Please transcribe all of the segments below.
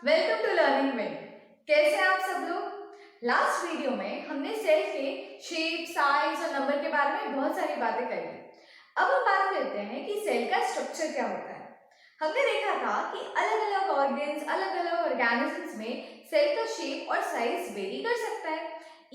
Welcome to learning wing. कैसे हैं आप सब लोग। लास्ट वीडियो में हमने सेल के शेप, साइज और नंबर के बारे में बहुत सारी बातें करी। अब हम बात करते हैं कि सेल का स्ट्रक्चर क्या होता है। हमने देखा था कि अलग अलग ऑर्गन्स, अलग अलग ऑर्गेनिजम्स में सेल का शेप और साइज वेरी कर सकता है।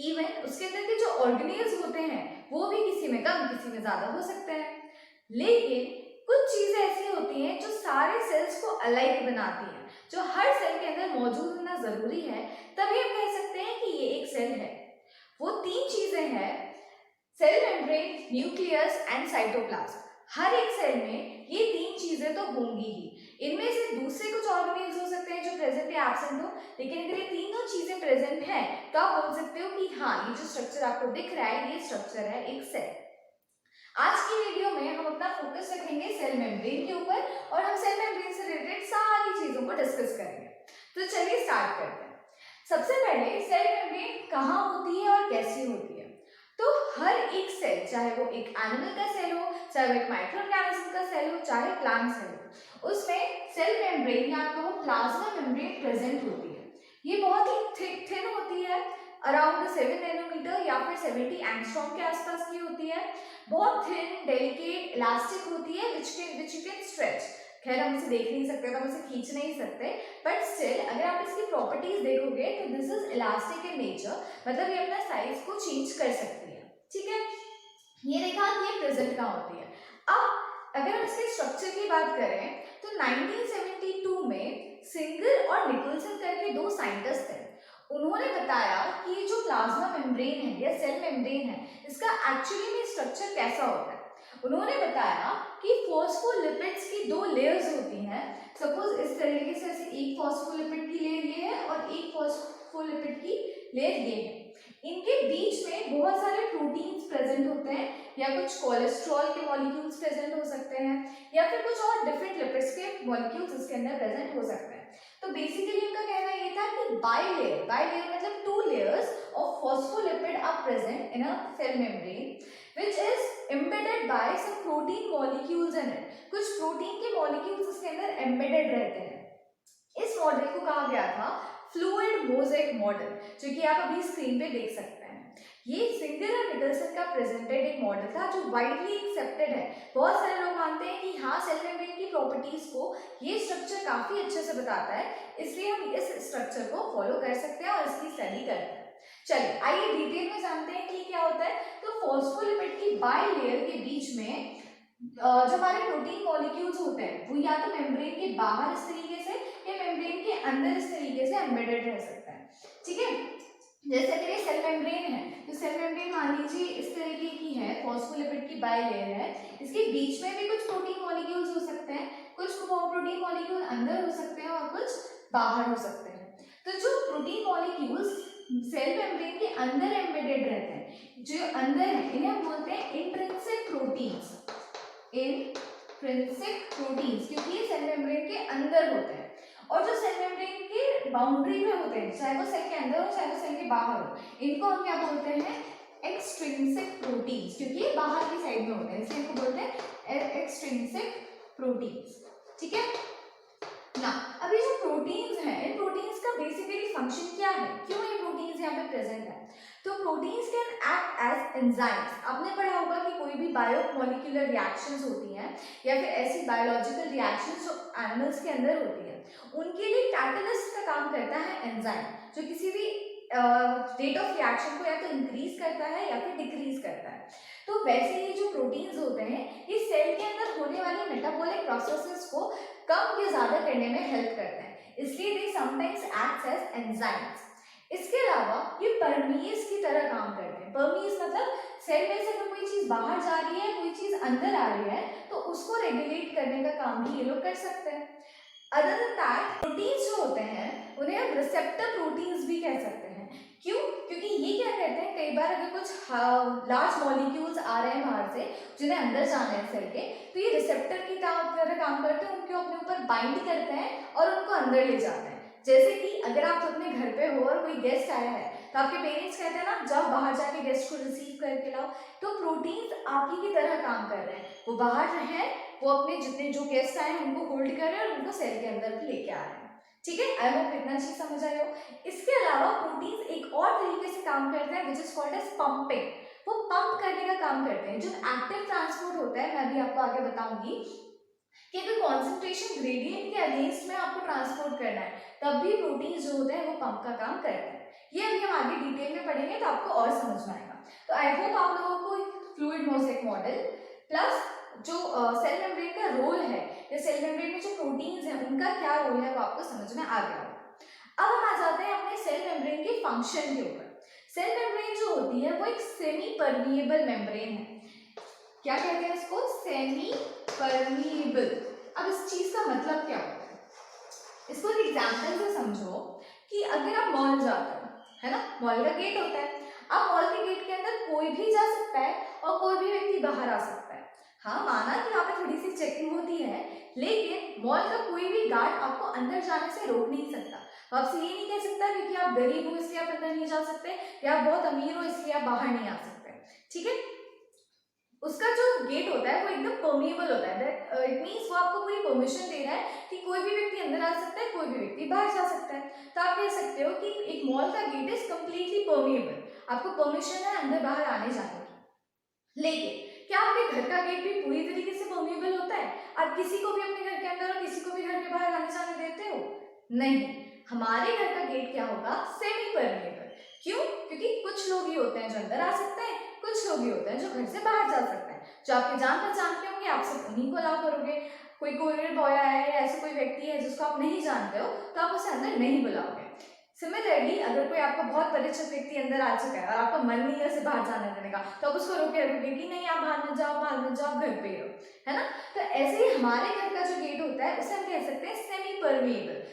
इवन उसके अंदर के जो ऑर्गेनेल्स होते हैं वो भी किसी में कम किसी में ज्यादा हो सकते हैं। लेकिन कुछ चीजें ऐसी होती हैं जो सारे सेल्स को अलाइक बनाती हैं, जो हर सेल के अंदर मौजूद होना जरूरी है, तभी हम कह सकते हैं कि ये एक सेल है। वो तीन चीजें हैं, cell membrane, nucleus and cytoplasm. हर एक सेल में ये तीन चीजें तो होंगी ही। इनमें से दूसरे कुछ ऑर्गेनेल्स हो सकते हैं जो प्रेजेंट या एब्सेंट हो, लेकिन अगर ये तीनों चीजें प्रेजेंट हैं तो आप बोल सकते हो कि हाँ, ये जो स्ट्रक्चर आपको दिख रहा है ये स्ट्रक्चर है एक सेल। आज की वीडियो में हम अपना फोकस रखेंगे सेल मेम्ब्रेन के ऊपर और हम सेल मेम्ब्रेन से रिलेटेड सारी चीजों को डिस्कस करेंगे। तो चलिए स्टार्ट करते हैं। सबसे पहले सेल मेम्ब्रेन कहाँ होती है और कैसी होती है। तो हर एक सेल, चाहे वो एक एनिमल का सेल हो, चाहे वो एक माइक्रो ऑर्गेनिज्म का सेल हो, चाहे प्लांट सेल हो, उसमें सेल मेम्ब्रेन या आपको प्लाज्मा मेम्ब्रेन प्रेजेंट होती है। ये बहुत ही थिन होती है, अराउंड 7 नैनोमीटर या फिर 70 एंगस्ट्रॉम के आसपास की होती है। बहुत थिन, डेलिकेट, इलास्टिक होती है, विच यू कैन स्ट्रेच। खैर हम इसे देख नहीं सकते तो हम इसे खींच नहीं सकते, बट स्टिल अगर आप इसकी प्रॉपर्टीज देखोगे तो this is elastic in nature, मतलब ये अपना साइज को चेंज कर सकती है। ठीक है, ये देखा कि ये प्रेजेंट कहाँ होती है। अब अगर हम इसके स्ट्रक्चर की बात करें तो 1972 में सिंगर और निकोलसन करके दो साइंटिस्ट थे। उन्होंने बताया कि ये जो प्लाज्मा मेम्ब्रेन है या सेल मेम्ब्रेन है, इसका एक्चुअली में स्ट्रक्चर कैसा होता है। उन्होंने बताया कि फॉस्फोलिपिड्स की दो लेयर्स होती हैं। सपोज इस तरीके से ऐसे एक फॉस्फोलिपिड की लेयर ये है और एक फॉस्फोलिपिड की लेयर ये है। इनके बीच में बहुत सारे प्रोटीन्स प्रेजेंट होते हैं, या कुछ कोलेस्ट्रॉल के मॉलिक्यूल्स प्रेजेंट हो सकते हैं, या फिर कुछ और डिफरेंट लिपिड्स के मॉलिक्यूल्स इसके अंदर प्रेजेंट हो सकते हैं। तो बेसिकली उनका कहना ये था कि बाइलेयर मतलब two layers of phospholipid are present in a cell membrane which is embedded by some protein molecules in it। कुछ प्रोटीन के मॉलिक्यूल्स इसके अंदर एम्बेडेड रहते हैं। इस मॉडल को कहा गया था फ्लूइड मोज़ेक मॉडल, जो कि आप अभी स्क्रीन पे देख सकते हैं। ये सिंगर और निकोलसन का प्रेजेंटेड एक मॉडल था जो वाइडली एक्सेप्टेड है। बहुत सारे लोग मानते हैं कि हाँ, सेल मेम्ब्रेन की प्रॉपर्टीज को ये स्ट्रक्चर काफी अच्छे से बताता है, इसलिए हम इस स्ट्रक्चर को फॉलो कर सकते हैं और इसकी स्टडी करते हैं। चलिए आइए डिटेल में जानते हैं कि क्या होता है। तो फॉस्फोलिपिड की बाइलेयर के बीच में जो हमारे प्रोटीन मॉलिक्यूल्स होते हैं वो या तो मेम्ब्रेन के बाहर इस तरीके से या मेम्ब्रेन के अंदर इस तरीके से एम्बेडेड रह सकता है। ठीक है, जैसे अगर ये सेल मेम्ब्रेन है तो सेल मेम्ब्रेन मान लीजिए इस तरीके की है, फॉस्फोलिपिड की बाइलेयर है, इसके बीच में भी कुछ प्रोटीन मॉलिक्यूल्स हो सकते हैं, कुछ प्रोटीन मॉलिक्यूल अंदर हो सकते हैं और कुछ बाहर हो सकते हैं। तो जो प्रोटीन मॉलिक्यूल्स सेल मेम्ब्रेन के अंदर एम्बेडेड रहते हैं, जो अंदर है, इन्हें हम बोलते हैं इंट्रिंसिक प्रोटीन्स। इंट्रिंसिक प्रोटीन्स क्योंकि ये सेल मेम्ब्रेन के अंदर होते हैं, और जो सेल मेम्ब्रेन के बाउंड्री में होते हैं, चाहे वो सेल के अंदर हो चाहे वो सेल के बाहर हो, इनको हम क्या बोलते हैं, एक्सट्रिंसिक प्रोटीन्स, क्योंकि ये बाहर की साइड में होते हैं इसलिए इनको बोलते हैं एक्सट्रिंसिक प्रोटीन्स। ठीक है ना। अब ये जो प्रोटीन्स हैं, इन प्रोटीन्स का बेसिकली फंक्शन क्या है, क्यों ये प्रोटीन्स यहाँ पे प्रेजेंट है। तो proteins can act as enzymes. आपने पढ़ा होगा कि कोई भी बायोमोलिकुलर रिएक्शंस होती हैं या फिर ऐसी बायोलॉजिकल रिएक्शंस जो एनिमल्स के अंदर होती हैं, उनके लिए कैटलिस्ट का काम करता है एंजाइम, जो किसी भी रेट ऑफ रिएक्शन को या तो इंक्रीज करता है या फिर डिक्रीज करता है। तो वैसे ये जो प्रोटीन्स होते हैं ये सेल के अंदर होने वाले मेटाबॉलिक प्रोसेसेस को कम या ज्यादा करने में हेल्प करते हैं, इसलिए they sometimes act as enzymes. इसके अलावा ये परमीज की तरह काम करते हैं। परमीज मतलब सेल में से अगर कोई चीज बाहर जा रही है, कोई चीज अंदर आ रही है, तो उसको रेगुलेट करने का काम भी ये लोग कर सकते हैं। अदर देन दैट, प्रोटीन्स जो होते हैं उन्हें हम रिसेप्टर प्रोटीन्स भी कह सकते हैं। क्यों? क्योंकि ये क्या करते हैं, कई बार अगर कुछ लार्ज मॉलिक्यूल्स आ रहे हैं बाहर से जिन्हें अंदर जाना है सेल के, तो ये रिसेप्टर की तरह काम करते हैं, उनको अपने ऊपर बाइंड करते हैं और उनको अंदर ले जाते हैं। जैसे कि अगर आप अपने घर पे हो और कोई गेस्ट आया है तो आपके पेरेंट्स कहते हैं ना, जाओ बाहर जाके गेस्ट को रिसीव करके लाओ। तो प्रोटीन्स आप ही की तरह काम कर रहे हैं, वो बाहर हैं, वो अपने जितने जो गेस्ट आए हैं उनको होल्ड कर रहे हैं और उनको सेल के अंदर भी लेके आ रहे हैं। ठीक है, आई होप इतना चीज समझ आए हो। इसके अलावा प्रोटीन्स एक और तरीके से काम करते हैं which is called as pumping. वो पंप करने का काम करते हैं। जो एक्टिव ट्रांसपोर्ट होता है, मैं भी आपको आगे बताऊंगी कि अगर कॉन्सेंट्रेशन ग्रेडियंट के अगेंस्ट में आपको ट्रांसपोर्ट करना है तब भी प्रोटीन जो होते हैं वो पंप का काम करते हैं। ये अभी हम आगे डिटेल में पढ़ेंगे तो आपको और समझ में आएगा। तो आई होप आप लोगों को फ्लूइड मोज़ेक मॉडल प्लस जो सेल मेम्ब्रेन का रोल है या सेल मेम्ब्रेन में जो प्रोटीन्स हैं उनका क्या रोल है वो आपको समझ में आ गया होगा। अब हम आ जाते हैं अपने सेल मेम्ब्रेन के फंक्शन के ऊपर। सेल मेम्ब्रेन जो होती है वो एक सेमी परमिएबल मेम्ब्रेन है। क्या कहते हैं इसको? Semi permeable. अब इस चीज का मतलब क्या होता है, इसको एक एग्जांपल से समझो कि अगर आप मॉल जाते हो, है ना, मॉल का गेट होता है, अब मॉल के गेट के अंदर कोई भी जा सकता है और कोई भी व्यक्ति बाहर आ सकता है। हाँ, माना कि वहाँ पे थोड़ी सी चेकिंग होती है, लेकिन मॉल का कोई भी गार्ड आपको अंदर जाने से रोक नहीं सकता। तो आपसे ये नहीं कह सकता क्योंकि आप गरीब हो इसलिए आप अंदर नहीं जा सकते या आप बहुत अमीर हो इसलिए आप बाहर नहीं आ सकते। ठीक है, उसका जो गेट होता है वो एकदम परमिएबल होता है। इट मींस वो आपको पूरी परमिशन दे रहा है कि कोई भी व्यक्ति अंदर आ सकता है, कोई भी व्यक्ति बाहर जा सकता है। तो आप कह सकते हो कि एक मॉल का गेट इज कम्प्लीटली परमिएबल, आपको परमिशन है अंदर बाहर आने जाने की। लेकिन क्या आपके घर का गेट भी पूरी तरीके से परमिएबल होता है? आप किसी को भी अपने घर के अंदर और किसी को भी घर के बाहर आने जाने देते हो? नहीं, हमारे घर का गेट क्या होगा? Semi permeable. क्यों? क्योंकि कुछ लोग ही होते हैं जो अंदर आ सकते हैं, कुछ लोग ही होते हैं जो घर से बाहर जा सकते हैं। जो आपके जान पहचान के होंगे आप सिर्फ उन्हीं को अलाउ करोगे। कोई कोरियर बॉय आया है या ऐसा कोई व्यक्ति है जिसको आप नहीं जानते हो तो आप उसे अंदर नहीं बुलाओगे। सिमिलरली अगर कोई आपका बहुत परिचित व्यक्ति अंदर आ चुका है और आपका मन नहीं है उसे बाहर जाने देने का, तो आप उसको रोके रखोगे कि नहीं आप बाहर मत जाओ, बाहर मत जाओ, घर पे ही रहो, है ना। तो ऐसे ही हमारे घर का जो गेट होता है उसे हम कह सकते हैं सेमी परमिएबल,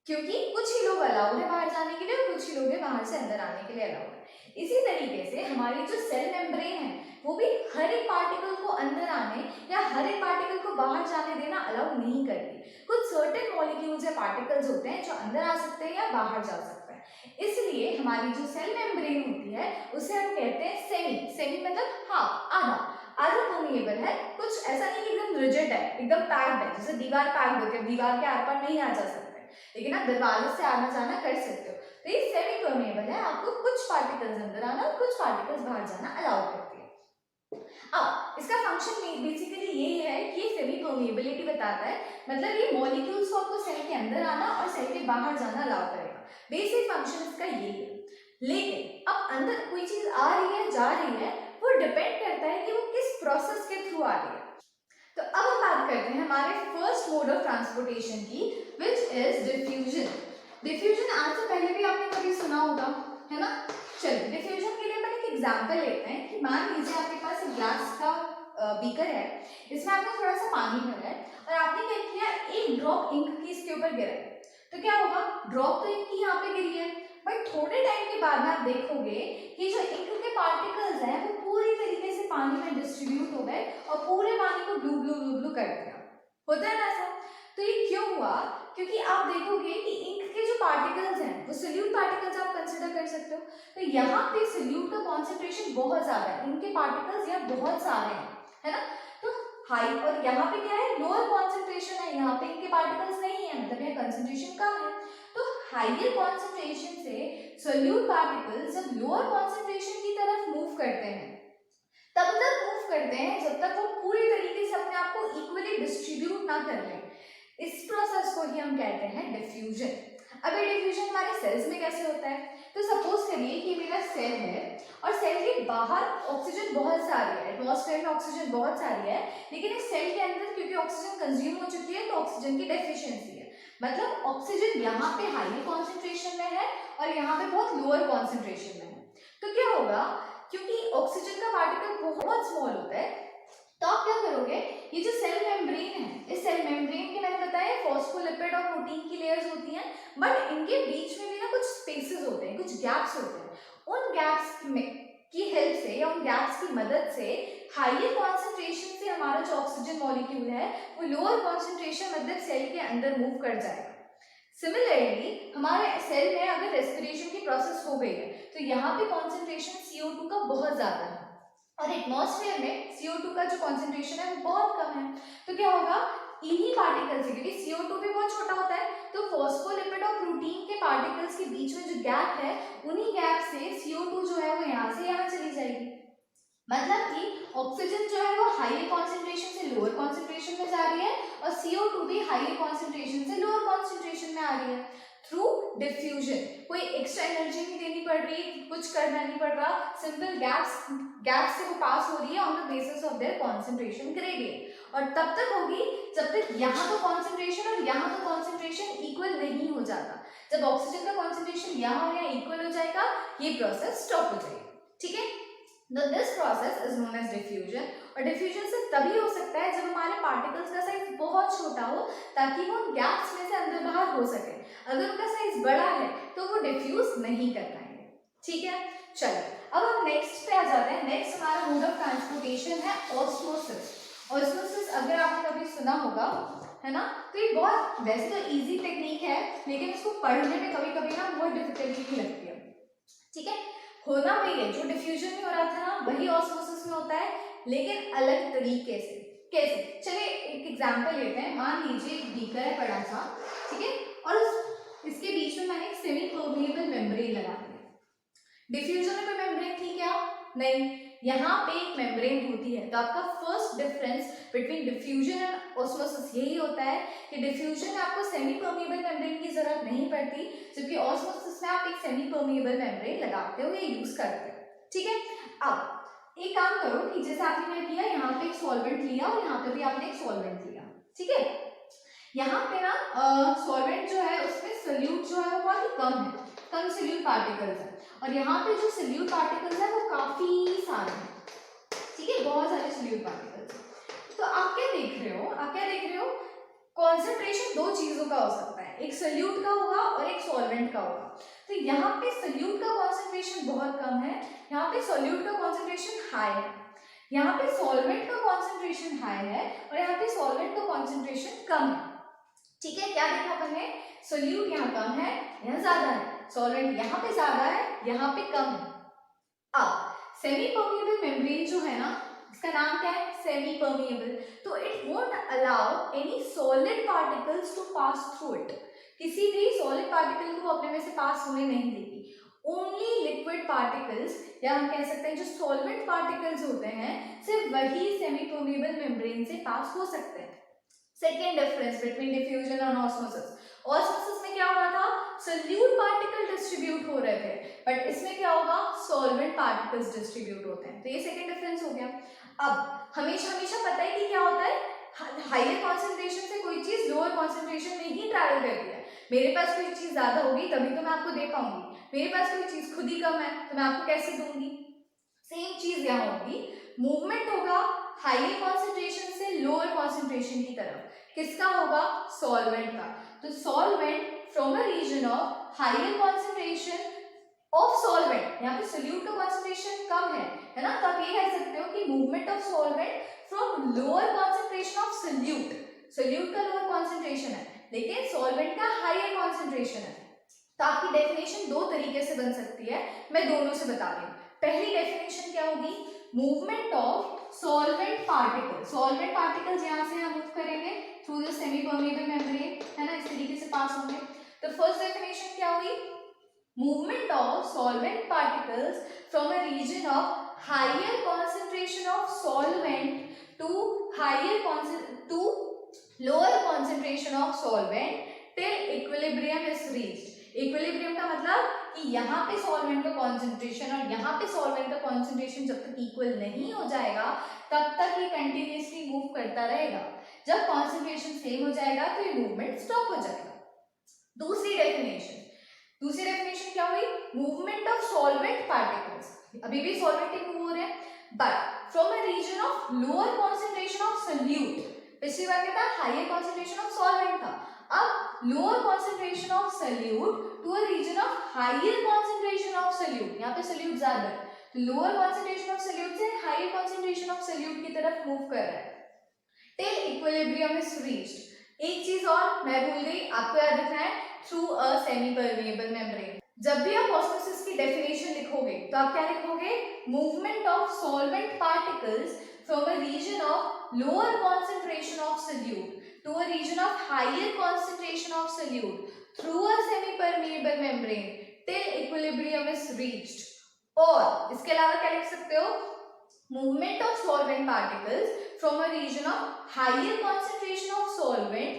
क्योंकि कुछ ही लोग अलाउड है बाहर जाने के लिए और कुछ ही लोग है बाहर से अंदर आने के लिए अलाउड है। इसी तरीके से हमारी जो सेल मेम्ब्रेन है वो भी हर एक पार्टिकल को अंदर आने या हर एक पार्टिकल को बाहर जाने देना अलाउ नहीं करती। कुछ सर्टेन मॉलिक्यूल्स या पार्टिकल्स होते हैं जो अंदर आ सकते हैं या बाहर जा सकते हैं। इसलिए हमारी जो सेल मेम्ब्रेन होती है उसे हम कहते हैं सेमी। सेमी मतलब हाफ, आधा, आधा परमिएबल है। कुछ ऐसा नहीं कि एकदम रिजिड है, एकदम पैक्ड है, जैसे दीवार पैक्ड होती है, दीवार के आर पार नहीं आ जा सकते, लेकिन आप दरवाजे से आना जाना कर सकते हो। तो ये सेमी परमिएबल है, आपको कुछ पार्टिकल्स अंदर आना और कुछ पार्टिकल्स बाहर जाना अलाउ करती है। अब इसका फंक्शन बेसिकली यही है कि ये सेमी परमिएबिलिटी बताता है, मतलब ये मॉलिक्यूल्स को आपको सेल के अंदर आना और सेल के बाहर जाना अलाउ करेगा। बेसिक फंक्शन इसका यही है। लेकिन अब अंदर कोई चीज आ रही है, जा रही है, वो डिपेंड करता है कि वो किस प्रोसेस के थ्रू आ रही है। तो अब हम बात करते हैं हमारे फर्स्ट मोड ऑफ ट्रांसपोर्टेशन की, विच इज डिफ्यूजन। डिफ्यूजन आज से पहले भी आपने कभी सुना होगा, है ना। चलिए डिफ्यूजन के लिए अपन एक एग्जांपल लेते हैं कि मान लीजिए आपके पास एक ग्लास का बीकर है, इसमें आपने थोड़ा सा पानी भरा है और आपने क्या किया, एक ड्रॉप इंक की इसके ऊपर गिरा है। तो क्या होगा, ड्रॉप तो इंक की यहाँ पे गिरी है, बट थोड़े टाइम के बाद में आप देखोगे कि जो इंक के पार्टिकल्स हैं वो पूरी तरीके से पानी में डिस्ट्रीब्यूट हो गए और पूरे पानी को ब्लू ब्लू ब्लू ब्लू कर दिया। होता है ना ऐसा। तो ये क्यों हुआ? क्योंकि आप देखोगे कि इंक के जो पार्टिकल्स हैं वो सोल्यूट पार्टिकल्स आप कंसीडर कर सकते हो। तो यहाँ पे सोल्यूट का कॉन्सेंट्रेशन बहुत ज्यादा है, इनके पार्टिकल्स यहाँ बहुत सारे हैं, है ना। तो हाई, और यहाँ पे क्या है, लोअर कॉन्सेंट्रेशन है, यहाँ पे इनके पार्टिकल्स नहीं है, मतलब यहाँ कंसेंट्रेशन कम है। तो हाइयर कॉन्सेंट्रेशन से सोल्यूट पार्टिकल्स जब लोअर कॉन्सेंट्रेशन की तरफ मूव करते हैं तब तक मूव करते हैं जब तक वो पूरी तरीके से अपने आप को इक्वली डिस्ट्रीब्यूट ना कर लें। इस प्रोसेस को ही हम कहते हैं डिफ्यूजन। अब ये डिफ्यूजन हमारे सेल्स में कैसे होता है? तो सपोज करिए कि मेरा सेल है और सेल के बाहर ऑक्सीजन बहुत सारी है, एटमॉस्फेयर में ऑक्सीजन बहुत सारी है, लेकिन इस सेल के अंदर क्योंकि ऑक्सीजन कंज्यूम हो चुकी है तो ऑक्सीजन की डेफिशिएंसी है। मतलब ऑक्सीजन यहाँ पे हाई कॉन्सेंट्रेशन में है और यहाँ पे बहुत लोअर कॉन्सेंट्रेशन में है। तो क्या होगा, क्योंकि ऑक्सीजन का पार्टिकल बहुत स्मॉल होता है, तो आप क्या करोगे, ये जो सेल मेम्ब्रेन है, इस सेल मेम्ब्रेन के मैंने बताया फॉस्फोलिपिड और प्रोटीन की लेयर्स होती हैं, बट इनके बीच में भी ना कुछ स्पेसेस होते हैं, कुछ गैप्स होते हैं। उन गैप्स में की हेल्प से या उन गैप्स की मदद से हाइयर कॉन्सेंट्रेशन से हमारा जो ऑक्सीजन मॉलिक्यूल है वो लोअर कॉन्सेंट्रेशन मतलब सेल के अंदर मूव कर जाएगा। सिमिलरली हमारे सेल में अगर रेस्पिरेशन की प्रोसेस हो गई है तो यहाँ पे कॉन्सेंट्रेशन CO2 का बहुत ज्यादा है और एटमॉस्फेयर में CO2 का जो कॉन्सेंट्रेशन है वो बहुत कम है। तो क्या होगा, इन्हीं पार्टिकल से, क्योंकि CO2 भी बहुत छोटा होता है, तो फॉस्फोलिपिड मतलब कि ऑक्सीजन जो है वो हाई कॉन्सेंट्रेशन से लोअर कॉन्सेंट्रेशन में जा रही है और CO2 भी हाई कॉन्सेंट्रेशन से लोअर कॉन्सेंट्रेशन में आ रही है थ्रू डिफ्यूजन। कोई एक्स्ट्रा एनर्जी नहीं देनी पड़ रही, कुछ करना नहीं पड़ रहा, सिंपल गैप्स से वो पास हो रही है on the basis of their concentration gradient. और तब तक होगी जब तक यहाँ का कॉन्सेंट्रेशन और यहाँ का कॉन्सेंट्रेशन इक्वल नहीं हो जाता। जब ऑक्सीजन का कॉन्सेंट्रेशन यहाँ और यहाँ इक्वल हो जाएगा, ये प्रोसेस स्टॉप हो जाएगी। ठीक है, this process is known as diffusion. और डिफ्यूजन से तभी हो सकता है जब हमारे पार्टिकल्स का साइज बहुत छोटा हो, ताकि वो उन गैप्स में से अंदर बाहर हो सके। अगर उनका साइज बड़ा है तो वो डिफ्यूज नहीं कर पाएंगे। ठीक है, चलो अब हम नेक्स्ट पे आ जाते हैं। नेक्स्ट हमारा मोड ऑफ ट्रांसपोर्टेशन है ऑस्मोसिस। ऑस्मोसिस अगर आपने कभी सुना होगा, है ना, तो ये बहुत वैसे तो इजी टेक्निक है, लेकिन इसको पढ़ने में कभी कभी ना बहुत डिफिकल्टी लगती है। ठीक है, होना वही है जो डिफ्यूजन में हो रहा था ना, वही ऑस्मोसिस में होता है, लेकिन अलग तरीके से। कैसे? चलिए एक एग्जांपल लेते हैं। मान लीजिए एक बीकर है बड़ा सा, ठीक है, और इसके बीच में मैंने एक सेमी परमिएबल मेम्ब्रेन लगा दिया। डिफ्यूजन में कोई मेम्ब्रेन थी क्या? नहीं, यहाँ पे एक मेम्ब्रेन होती है। तो आपका first difference between diffusion and osmosis यही होता है कि डिफ्यूजन में आपको सेमी परमिएबल मेम्ब्रेन की जरूरत नहीं पड़ती, जबकि ऑस्मोसिस में आप एक सेमी परमिएबल मेम्ब्रेन लगाते हो या यूज करते हो। ठीक है, अब एक काम करो कि जैसे आपने किया, यहाँ पे एक सॉल्वेंट लिया और यहाँ पे भी आपने एक सॉल्वेंट लिया। ठीक है, यहाँ पे ना सॉल्वेंट जो है उसमें सोल्यूट जो है वो बहुत ही कम है, कम सोल्यूट पार्टिकल्स है, और यहाँ पे जो सोल्यूट पार्टिकल्स है वो काफी सारे हैं। ठीक है, बहुत सारे सोल्यूट पार्टिकल्स हैं। तो आप क्या देख रहे हो? आप क्या देख रहे हो? कॉन्सेंट्रेशन दो चीजों का हो सकता है, एक सोल्यूट का होगा और एक सॉल्वेंट का होगा। तो यहाँ पे सोल्यूट का कॉन्सेंट्रेशन बहुत कम है, यहाँ पे सोल्यूट का कॉन्सेंट्रेशन हाई है, यहाँ पे सॉल्वेंट का कॉन्सेंट्रेशन हाई है और यहाँ पे सॉल्वेंट का कॉन्सेंट्रेशन कम है। ठीक है, क्या देखा अपन ने? सोल्यूट यहाँ कम है, यहाँ ज्यादा है, सॉल्वेंट यहाँ पे ज्यादा है, यहाँ पे कम है। अब सेमी परमिएबल मेम्ब्रेन जो है ना, इसका नाम क्या है? Semi permeable. तो it won't allow any solid particles to pass through it. किसी भी सॉलिड पार्टिकल को अपने में से पास होने नहीं देगी। ओनली लिक्विड पार्टिकल्स, या हम कह सकते हैं जो सॉल्वेंट पार्टिकल्स होते हैं, सिर्फ वही सेमी परमिएबल मेम्ब्रेन से पास हो सकते हैं। सेकेंड डिफरेंस बिटवीन डिफ्यूजन और ऑस्मोसिस। ऑस्मोसिस में क्या हो रहा था? सोल्यूट पार्टिकल डिस्ट्रीब्यूट हो रहे थे, बट इसमें क्या होगा? सॉल्वेंट पार्टिकल्स डिस्ट्रीब्यूट होते हैं। तो ये सेकेंड डिफरेंस हो गया। अब हमेशा हमेशा पता है कि क्या होता है, हायर कॉन्सेंट्रेशन से कोई चीज लोअर कॉन्सेंट्रेशन में ही ट्रैवल करती है। मेरे पास कोई चीज ज्यादा होगी तभी तो मैं आपको दे पाऊंगी, मेरे पास कोई चीज खुद ही कम है तो मैं आपको कैसे दूंगी? सेम चीज यहाँ होगी, मूवमेंट होगा हायर कॉन्सेंट्रेशन से लोअर कॉन्सेंट्रेशन की तरफ। किसका होगा? सॉल्वेंट का। तो solvent from a region of higher concentration of solvent, यहाँ पे सोल्यूट का कॉन्सेंट्रेशन कम है ना, तो आप ये कह सकते हो कि movement of solvent from lower concentration of solute. Solute का लोअर कॉन्सेंट्रेशन है लेकिन सॉल्वेंट का हायर कॉन्सेंट्रेशन है। तो आपकी डेफिनेशन दो तरीके से बन सकती है, मैं दोनों से बता रही हूँ। पहली डेफिनेशन क्या होगी? Movement of solvent particle. Solvent particles यहाँ से हम मूव करेंगे through the semi permeable membrane, है ना, इस तरीके से पास होंगे। तो फर्स्ट डेफिनेशन क्या हुई? movement of solvent particles from a region of higher concentration of solvent to lower concentration of solvent till equilibrium is reached. Equilibrium का मतलब कि यहाँ पे सॉल्वेंट का कॉन्सेंट्रेशन और यहाँ पे सॉल्वेंट का कॉन्सेंट्रेशन जब तक इक्वल नहीं हो जाएगा तब तक ये कंटिन्यूसली मूव करता रहेगा। जब कॉन्सेंट्रेशन सेम हो जाएगा तो ये मूवमेंट स्टॉप हो जाएगा। दूसरी डेफिनेशन क्या हुई? मूवमेंट ऑफ सॉल्वेंट पार्टिकल्स, अभी भी सॉल्वेंट मूव हो रहे हैं, but from a region of lower concentration of solute. पिछली बार क्या था? हायर कॉन्सेंट्रेशन ऑफ सॉल्वेंट था, अब lower concentration of solute to a region of higher concentration of solute. यहाँ पे सोल्यूट ज्यादा है तो लोअर कॉन्सेंट्रेशन ऑफ सोल्यूट से हायर कॉन्सेंट्रेशन ऑफ सोल्यूट की तरफ मूव कर रहा है टिल इक्विलिब्रियम इज रीच्ड। एक चीज और मैं भूल गई, आपको याद रखना है, through a semi permeable membrane. जब भी आप ऑस्मोसिस की डेफिनेशन लिखोगे तो आप क्या लिखोगे? Movement of solvent particles from a region of lower concentration of solute to a region of higher concentration of solute through a semi permeable membrane till equilibrium is reached. और इसके अलावा क्या लिख सकते हो? movement of solvent particles from a region of higher concentration of solvent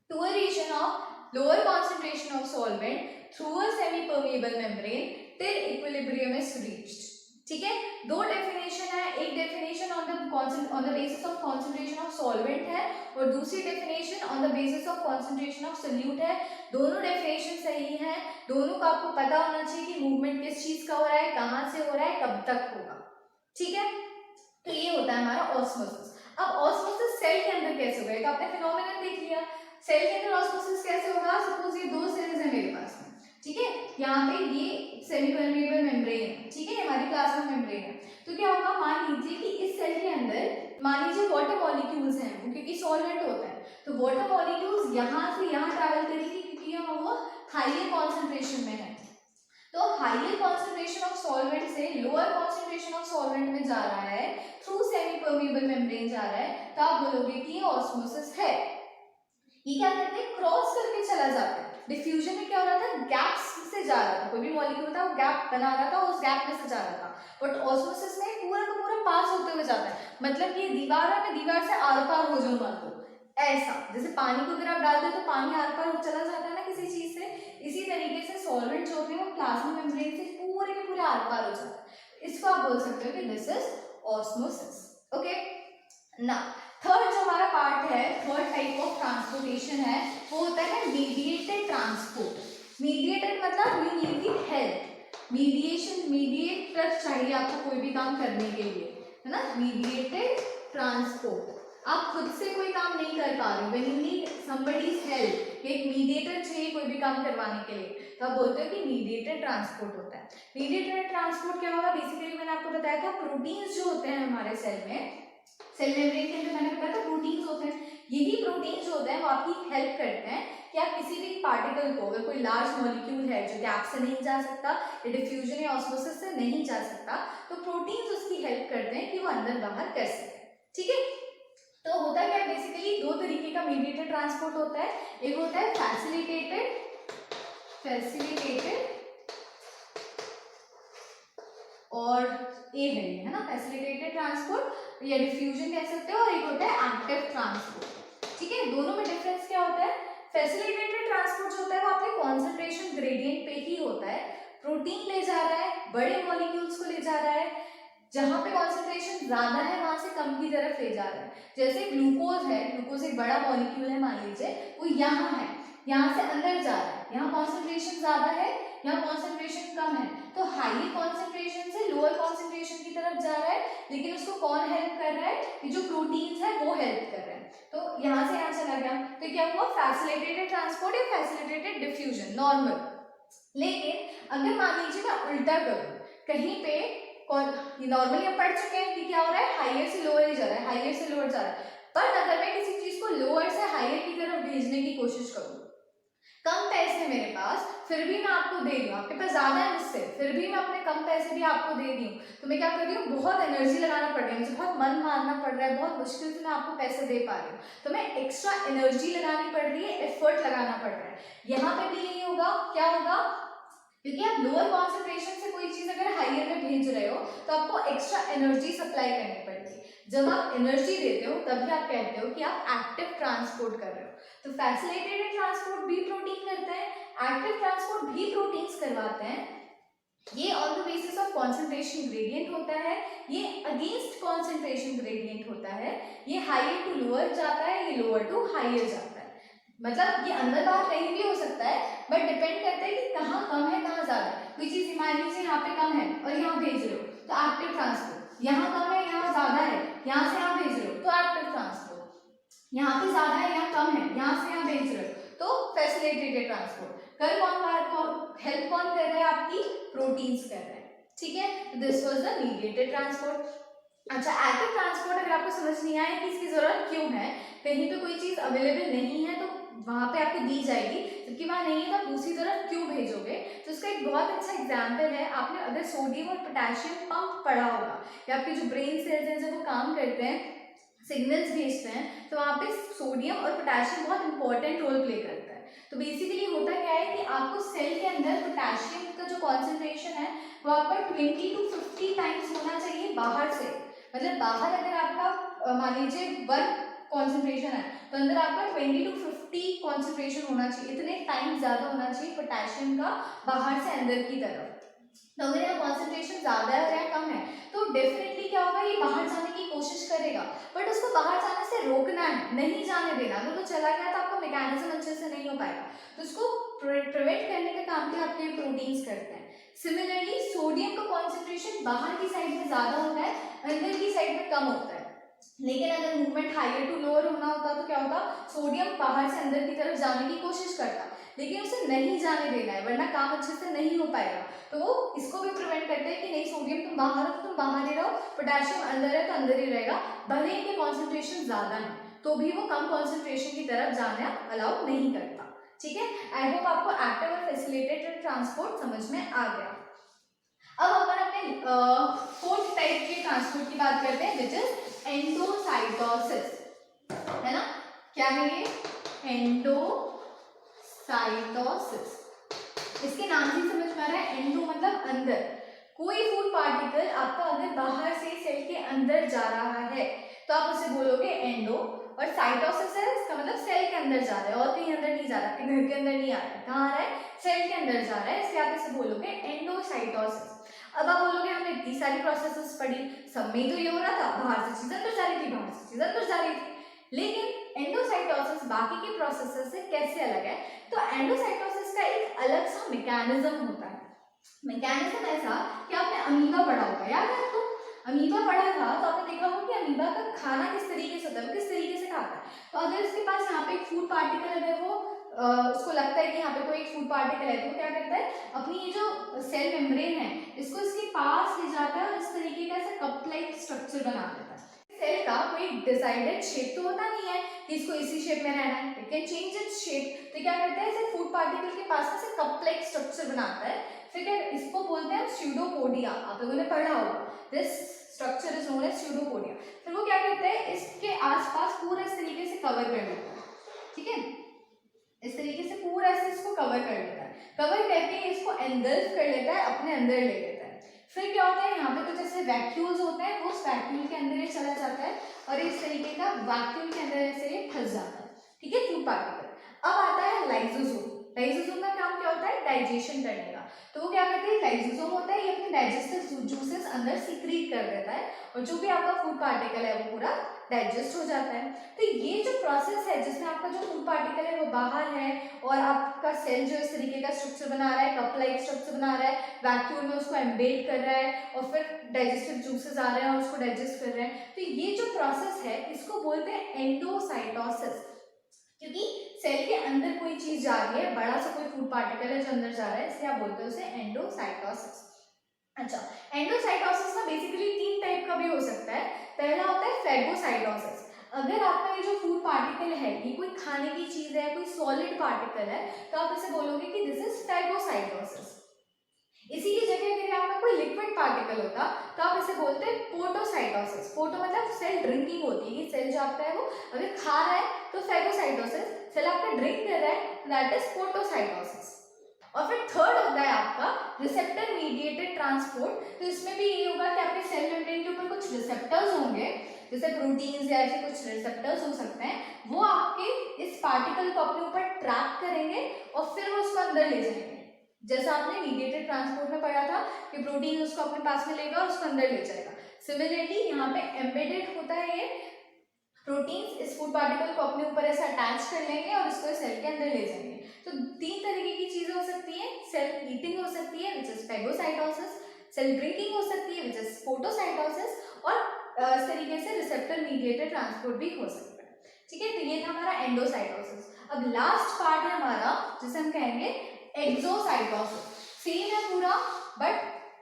to a region of lower concentration of solvent through a semi-permeable membrane till equilibrium is reached. ठीक है, दो डेफिनेशन है, एक definition on the basis of concentration of solvent है और दूसरी definition on the basis of concentration of solute है। दोनों डेफिनेशन सही है, दोनों का आपको पता होना चाहिए कि मूवमेंट किस चीज का हो रहा है, कहाँ से हो रहा है, कब तक होगा। ठीक है, तो ये होता है हमारा ऑस्मोसिस। अब ऑस्मोसिस सेल के अंदर कैसे होगा, तो आपने फिनोमेनन देख लिया, सेल के अंदर ऑस्मोसिस कैसे होगा। सपोज ये दो सेल्स है मेरे पास में, ठीक है, यहाँ पे ये सेमी परमेबल मेम्ब्रेन है, ठीक है, हमारी प्लाज्मा मेम्ब्रेन है। तो क्या होगा, मान लीजिए कि इस सेल के अंदर मान लीजिए वाटर मॉलिक्यूल्स हैं, वो क्योंकि सॉल्वेंट होता है, तो वाटर मॉलिक्यूल्स यहाँ से यहाँ ट्रैवल करेंगे क्योंकि वो हाइयर कॉन्सेंट्रेशन में है। तो हाइयर कॉन्सेंट्रेशन ऑफ सॉल्वेंट से लोअर कॉन्सेंट्रेशन ऑफ सॉल्वेंट में जा रहा है, थ्रू सेमी परमेबल मेम्ब्रेन जा रहा है, तो आप बोलोगे कि ये ऑस्मोसिस है। ये क्या करते हैं, क्रॉस करके चला जाता है। डिफ्यूजन में क्या हो रहा था, गैप्स से जा रहा था, कोई भी मॉलिक्यूल था वो गैप बना रहा था, उस गैप में से जा रहा था। बट ऑस्मोसिस में पूरा का पूरा पास होते हुए जाता है, मतलब ये दीवार है, मैं दीवार से आर पार हो जाऊँ मान लो, ऐसा जैसे पानी को अगर आप डाल दो तो पानी आर पार चला जाता है ना किसी चीज से, इसी तरीके से सॉल्वेंट जो होते हैं वो प्लाज्मा मेम्ब्रेन से पूरे के पूरे आर पार हो जाता है। इसको आप बोल सकते हो कि दिस इज ऑस्मोसिस। ओके, ना थर्ड जो हमारा पार्ट है, थर्ड टाइप ऑफ ट्रांसपोर्टेशन है, वो होता है मीडिएटेड ट्रांसपोर्ट। मीडिएटेड मतलब you need the help, mediation, mediator चाहिए आपको कोई भी काम करने के लिए, है ना। मीडिएटेड ट्रांसपोर्ट, आप खुद से कोई काम नहीं कर पा रहे हो, when you need somebody's help, एक मीडिएटर चाहिए कोई भी काम करवाने के लिए, तो आप बोलते हो कि मीडिएटेड ट्रांसपोर्ट होता है। मीडिएटेड ट्रांसपोर्ट क्या होगा, बेसिकली मैंने आपको बताया था प्रोटीन्स जो होते हैं हमारे सेल में, सेल मेम्ब्रेन के अंदर मैंने बताया था प्रोटीन्स होते हैं, यही प्रोटीन्स जो होते हैं वो आपकी हेल्प करते हैं कि आप किसी भी पार्टिकल को, अगर कोई लार्ज मॉलिक्यूल है जो गैप से नहीं जा सकता या डिफ्यूजन या ऑस्मोसिस से नहीं जा सकता, तो प्रोटीन्स उसकी हेल्प करते हैं कि वो अंदर बाहर कर सके। ठीक है, तो होता क्या है, बेसिकली दो तरीके का मीडिएटेड ट्रांसपोर्ट होता है, एक होता है फैसिलिटेटेड और ए है ना, फैसिलिटेटेड ट्रांसपोर्ट या डिफ्यूजन कह सकते हो, और एक होता है एक्टिव ट्रांसपोर्ट। ठीक है, दोनों में डिफरेंस क्या होता है, फैसिलिटेटेड ट्रांसपोर्ट जो होता है वो आपके कॉन्सेंट्रेशन ग्रेडियंट पे ही होता है, प्रोटीन ले जा रहा है, बड़े मॉलिक्यूल्स को ले जा रहा है, जहां पे कॉन्सेंट्रेशन ज्यादा है वहां से कम की तरफ ले जा रहा है। जैसे ग्लूकोज है, ग्लूकोज एक बड़ा मॉलिक्यूल है, मान लीजिए वो यहाँ है, यहाँ से अंदर जा रहा है, यहाँ कॉन्सेंट्रेशन ज्यादा है, यहाँ कॉन्सेंट्रेशन कम है, तो हाई कॉन्सेंट्रेशन से लोअर कॉन्सेंट्रेशन की तरफ जा रहा है, लेकिन उसको कौन हेल्प कर रहा है, ये जो प्रोटीन्स है वो हेल्प कर रहे हैं, तो यहाँ से यहाँ चला गया, तो क्या हुआ, फैसिलिटेटेड ट्रांसपोर्ट या फैसिलिटेटेड डिफ्यूजन, नॉर्मल। लेकिन अगर मान लीजिए मैं उल्टा करूँ, कहीं पे नॉर्मली हम पढ़ चुके हैं कि क्या हो रहा है, हाइयर से लोअर ही जा रहा है, हाइयर से लोअर जा रहा है, पर अगर मैं किसी चीज को लोअर से हाइयर की तरफ भेजने की कोशिश करूँ, कम पैसे मेरे पास, फिर भी मैं आपको दे दूँ, आपके पास ज्यादा है मुझसे, फिर भी मैं अपने कम पैसे भी आपको दे दूँ, तो मैं क्या कर रही हूँ, बहुत एनर्जी लगाना पड़ रहा है मुझे, बहुत मन मारना पड़ रहा है, बहुत मुश्किल से मैं आपको पैसे दे पा रही हूँ, तो मैं एक्स्ट्रा एनर्जी लगानी पड़ रही है, एफर्ट लगाना पड़ रहा है। यहाँ पे भी यही होगा, क्या होगा, क्योंकि आप लोअर कॉन्सेंट्रेशन से कोई चीज अगर हाइयर में भेज रहे हो तो आपको एक्स्ट्रा एनर्जी सप्लाई करनी पड़ेगी। जब आप एनर्जी देते हो तभी आप कहते हो कि आप एक्टिव ट्रांसपोर्ट कर रहे हो। तो फैसिलिटेटेड ट्रांसपोर्ट भी प्रोटीन करते हैं, एक्टिव ट्रांसपोर्ट भी प्रोटीन्स करवाते हैं। ये on the basis of concentration gradient होता है, ये अगेंस्ट कॉन्सेंट्रेशन ग्रेडियंट होता है, ये हाइयर टू लोअर जाता है, ये लोअर टू हाइयर जाता है, मतलब ये अंदर बाहर कहीं भी हो सकता है, बट डिपेंड करता है कि कहाँ कम है कहाँ ज्यादा है। कोई चीज मान लीजिए यहाँ पे कम है और यहाँ भेज रहे हो तो एक्टिव ट्रांसपोर्ट, यहाँ कम है यहाँ ज्यादा है, यहाँ से यहाँ भेज रहे हो तो एक्टिव ट्रांसपोर्ट, यहाँ पे ज्यादा है यहाँ कम है, यहाँ से यहाँ भेज रहे हो तो फैसिलिटेटेड ट्रांसपोर्ट। कर कौन, हेल्प कौन कर रहा है, आपकी प्रोटीन्स कर रहे हैं। ठीक है, this was the mediated transport. अच्छा, एक्टिव ट्रांसपोर्ट अगर आपको समझ नहीं आया कि इसकी जरूरत क्यों है, कहीं पे कोई चीज अवेलेबल नहीं है तो वहां पे आपको दी जाएगी, जबकि वहां नहीं है तो आप दूसरी तरफ क्यों भेजोगे, तो उसका एक बहुत अच्छा एग्जांपल है, आपने अगर सोडियम और पोटेशियम पंप पढ़ा होगा, या आपके जो ब्रेन सेल्स हैं जब वो काम करते हैं, सिग्नल्स भेजते हैं, तो वहाँ पे सोडियम और पोटेशियम बहुत इंपॉर्टेंट रोल प्ले करता है। तो बेसिकली होता क्या है कि आपको सेल के अंदर पोटेशियम का जो कॉन्सेंट्रेशन है वो आपका 20 to 50 टाइम्स होना चाहिए बाहर से, मतलब बाहर अगर आपका मान लीजिए 1 कॉन्सेंट्रेशन है तो अंदर आपका 20 to 50 कॉन्सेंट्रेशन होना चाहिए, इतने टाइम ज्यादा होना चाहिए पोटेशियम का बाहर से अंदर की तरफ। तो अगर यहाँ कॉन्सेंट्रेशन ज्यादा है या कम है तो डेफिनेटली क्या होगा, ये बाहर जाने की कोशिश करेगा, बट उसको बाहर जाने से रोकना है, नहीं जाने देना। अगर वो चला गया तो आपका मैकेनिज्म अच्छे से नहीं हो पाएगा, तो उसको प्रिवेंट करने का काम भी आपके प्रोटीन्स करते हैं। सिमिलरली सोडियम का कॉन्सेंट्रेशन बाहर की साइड में ज्यादा होता है, अंदर की साइड में कम होता है। लेकिन अगर मूवमेंट हायर टू लोअर होना होता तो क्या होता, सोडियम बाहर से अंदर की तरफ जाने की कोशिश करता, लेकिन उसे नहीं जाने देना है वरना काम अच्छे से नहीं हो पाएगा। तो वो इसको भी प्रिवेंट करते हैं कि नहीं, सोडियम तुम बाहर हो तो तुम बाहर ही रहो, पोटेशियम अंदर है तो अंदर ही रहेगा, भले इनके कॉन्सेंट्रेशन ज्यादा है तो भी वो कम कॉन्सेंट्रेशन की तरफ जाना अलाउ नहीं करता। ठीक है, आई होप आपको एक्टिव और फैसिलिटेटेड ट्रांसपोर्ट समझ में आ गया। अब अपन अपने फोर्थ टाइप के ट्रांसपोर्ट की बात करते हैं, विच इज एंडोसाइटोसिस, है ना। क्या है ये, एंडोसाइटोसिस। इसके नाम से समझ में आ रहा है, एंडो मतलब अंदर, कोई फूड पार्टिकल आपका अगर बाहर से सेल के अंदर जा रहा है तो आप उसे बोलोगे एंडो, और साइटोसिस है इसका मतलब सेल के अंदर जा रहा है और कहीं अंदर नहीं जा रहा, घर के अंदर नहीं आ रहा है, कहाँ आ रहा है, सेल के अंदर जा रहा है, इसलिए आप इसे बोलोगे एंडोसाइटोसिस। अब आप बोलोगे हमने इतनी सारी प्रोसेसेस पढ़ी, सब में तो ये हो रहा था, बाहर से चीज अंदर जा रही थी, बाहर से चीज अंदर जा रही थी, लेकिन एंडोसाइटोसिस बाकी के प्रोसेसेस से कैसे अलग है। तो एंडोसाइटोसिस का एक अलग सा मैकेनिज्म होता है। मैकेनिज्म ऐसा कि आपने अमीबा पढ़ा होगा, याद है आपको, अमीबा पढ़ा था तो आपने देखा होगा कि अमीबा का खाना किस तरीके से होता है, वो किस तरीके से खाता है। तो अगर इसके पास यहाँ पे एक फूड पार्टिकल, अगर वो उसको लगता है कि यहाँ पे कोई एक फूड पार्टिकल है, तो क्या करता है, अपनी ये जो सेल मेम्ब्रेन है इसको इसके पास ले जाता है और इस तरीके का ऐसा कप लाइक स्ट्रक्चर बना देता है। सेल का कोई डिसाइडेड शेप तो होता नहीं है कि इसको इसी शेप में रहना है, it can change its shape. तो क्या करता है, इसे फूड पार्टिकल के पास में से कप लाइक स्ट्रक्चर बनाता है, फिर क्या इसको बोलते हैं स्यूडोपोडिया, आप लोगों ने पढ़ा होगा, this structure is known as pseudopodia. फिर वो क्या करता है, इसके आसपास पूरा इस तरीके से कवर कर लेता है, ठीक है, इस तरीके से पूरा ऐसे इसको कवर कर लेता है, कवर करके इसको एंगल्फ कर लेता है, अपने अंदर ले लेता है। फिर क्या होता है, यहाँ पे कुछ ऐसे वैक्यूल्स होते हैं, वो उस वैक्यूल के अंदर ये चला जाता है और इस तरीके का वैक्यूल के अंदर ऐसे ये फंस जाता है, ठीक है, फूड पार्टिकल। अब आता है लाइसोसोम। लाइसोसोम का काम क्या होता है, डाइजेशन करने का। तो वो क्या करते हैं, लाइसोसोम होता है, ये अपने डाइजेस्टिव जूसेस अंदर सीक्रेट कर देता है और जो भी आपका फूड पार्टिकल है वो पूरा डाइजेस्ट हो जाता है। तो ये जो प्रोसेस है जिसमें आपका जो फूड पार्टिकल है वो बाहर है और आपका सेल जो इस तरीके का स्ट्रक्चर बना रहा है, कप लाइक स्ट्रक्चर बना रहा है, वैक्यूल में उसको एम्बेड कर रहा है और फिर डाइजेस्टिव जूसेस आ रहे हैं और उसको डाइजेस्ट कर रहे हैं। तो ये जो प्रोसेस है इसको बोलते हैं एंडोसाइटोसिस, क्योंकि सेल के अंदर कोई चीज जा रही है, बड़ा सा कोई फूड पार्टिकल है जो अंदर जा रहा है, इसलिए आप बोलते हो उसे एंडोसाइटोसिस। अच्छा, एंडोसाइटोसिस ना बेसिकली 3 टाइप का भी हो सकता है। पहला होता है फेगोसाइटोसिस। अगर आपका ये जो फूड पार्टिकल है ये कोई खाने की चीज है, कोई सॉलिड पार्टिकल है, तो आप इसे बोलोगे कि दिस इज फेगोसाइटोसिस। इसी की जगह अगर आपका कोई लिक्विड पार्टिकल होता तो आप इसे बोलते हैं पोटोसाइटोसिस। पोटो मतलब सेल ड्रिंकिंग होती है कि सेल जो आपका है वो अगर खा रहा है तो फेगोसाइटोसिस, सेल आपका ड्रिंक कर रहा है दैट इज पोटोसाइटोसिस। और फिर थर्ड होता है आपका रिसेप्टर मीडिएटेड ट्रांसपोर्ट। तो इसमें भी ये होगा कि आपके सेल मेम्ब्रेन के ऊपर कुछ रिसेप्टर्स होंगे, जैसे प्रोटीन्स या ऐसे कुछ रिसेप्टर्स हो सकते हैं, वो आपके इस पार्टिकल को अपने ऊपर ट्रैप करेंगे और फिर वो उसको अंदर ले जाएंगे। जैसा आपने मीडिएटेड ट्रांसपोर्ट में पढ़ा था कि प्रोटीन उसको अपने पास में लेगा और उसको अंदर ले जाएगा, सिमिलरली यहाँ पे एम्बेडेड होता है ये प्रोटीन्स इस फूड पार्टिकल को अपने ऊपर ऐसे अटैच कर लेंगे और इसको सेल के अंदर ले जाएंगे। तो 3 तरीके की चीजें हो सकती है, सेल ईटिंग हो सकती है which is phagocytosis, cell drinking हो सकती है विच इज फोटोसाइटोसिस, और इस तरीके से रिसेप्टर मीडिएटेड ट्रांसपोर्ट भी हो सकता है, ठीक है। तो ये था हमारा एंडोसाइटोसिस। अब लास्ट पार्ट है हमारा जिसे हम कहेंगे एक्सोसाइटोसिस। सेम है पूरा बट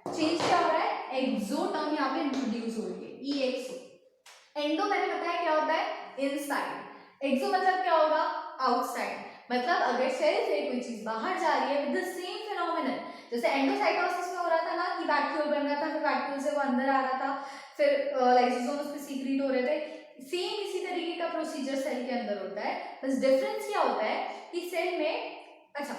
चेंज क्या हो रहा है, एक्सो टर्म यहाँ पे इंट्रोड्यूस हो रही है, EXO। एंडो मैंने बताया क्या होता है, इनसाइड। एक्सो मतलब क्या होगा, आउटसाइड। मतलब अगर सेल से कोई चीज बाहर जा रही है विद द सेम फिनोमेनन, जैसे एंडोसाइटोसिस में हो रहा था ना कि वैक्यूल बन रहा था, फिर वैक्यूल से वो अंदर आ रहा था, फिर लाइसोसोम उस पे सीक्रेट हो रहे थे, सेम इसी तरीके का प्रोसीजर सेल के अंदर होता है। बस डिफरेंस क्या होता है कि सेल में, अच्छा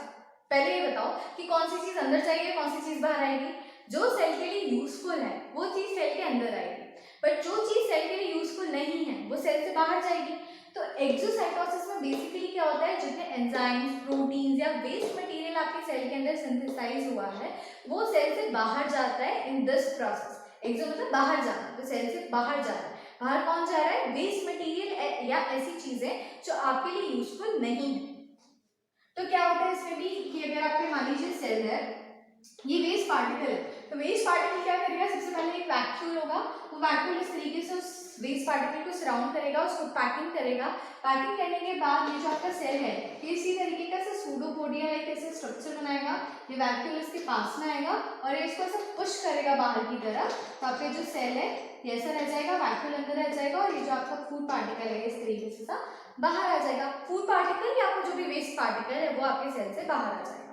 पहले ये बताओ कि कौन सी चीज अंदर जाएगी, कौन सी चीज बाहर आएगी। जो सेल के लिए यूजफुल है वो चीज सेल के अंदर आएगी, बट जो चीज सेल के लिए यूजफुल नहीं है वो सेल से बाहर जाएगी। तो एक्सोसाइटोसिस में बेसिकली क्या होता है, जितने एंजाइम्स, प्रोटीन्स या वेस्ट मटेरियल आपके सेल के अंदर सिंथेसाइज हुआ है वो सेल से बाहर जाता है इन दिस प्रोसेस। एक्सो मतलब बाहर जाना, तो सेल से बाहर जा रहा है। बाहर कौन जा रहा है, वेस्ट मटेरियल या ऐसी चीजें जो आपके लिए यूजफुल नहीं है। तो क्या होता है इसमें भी कि अगर आपके मान लीजिए सेल है, ये वेस्ट पार्टिकल है, तो वेस्ट पार्टिकल क्या करेगा, सबसे पहले एक वैक्यूल होगा, वो वैक्यूल इस तरीके से उस वेस्ट पार्टिकल को सराउंड करेगा, उसको पैकिंग करेगा। पैकिंग करने के बाद ये जो आपका सेल है ये इसी तरीके का सूडोपोडिया लाइक ऐसे स्ट्रक्चर बनाएगा, ये वैक्यूल इसके पास में आएगा और ये इसको ऐसे पुश करेगा बाहर की तरफ, तो आपका जो सेल है ये ऐसा रह जाएगा, वैक्यूल अंदर रह जाएगा और ये जो आपका फूड पार्टिकल है इस तरीके से सा बाहर आ जाएगा। फूड पार्टिकल या आपका जो भी वेस्ट पार्टिकल है वो आपके सेल से बाहर आ जाएगा।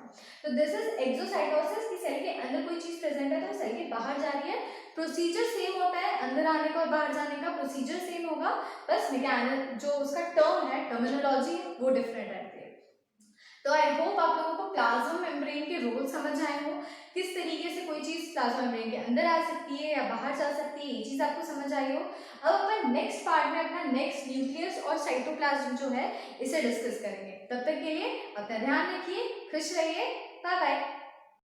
तो दिस इज एक्सोसाइटोसिस की सेल के अंदर कोई चीज प्रेजेंट है तो सेल के बाहर जा रही है। प्रोसीजर सेम होता है, अंदर आने का और बाहर जाने का प्रोसीजर सेम होगा, बस मैकेनिज्म जो उसका टर्म है, टर्मिनोलॉजी वो डिफरेंट रहती है। तो आई होप आप लोगों को प्लाज्मा मेम्ब्रेन के रोल समझ आए हो, किस तरीके से कोई चीज प्लाज्मा मेम्ब्रेन के अंदर आ सकती है या बाहर जा सकती है, ये चीज आपको समझ आई हो। अब अपन नेक्स्ट पार्ट में अपना नेक्स्ट न्यूक्लियस और साइटोप्लाज्म जो है इसे डिस्कस करेंगे। तब तक के लिए अपना ध्यान रखिए, खुश रहिए, बाय बाय।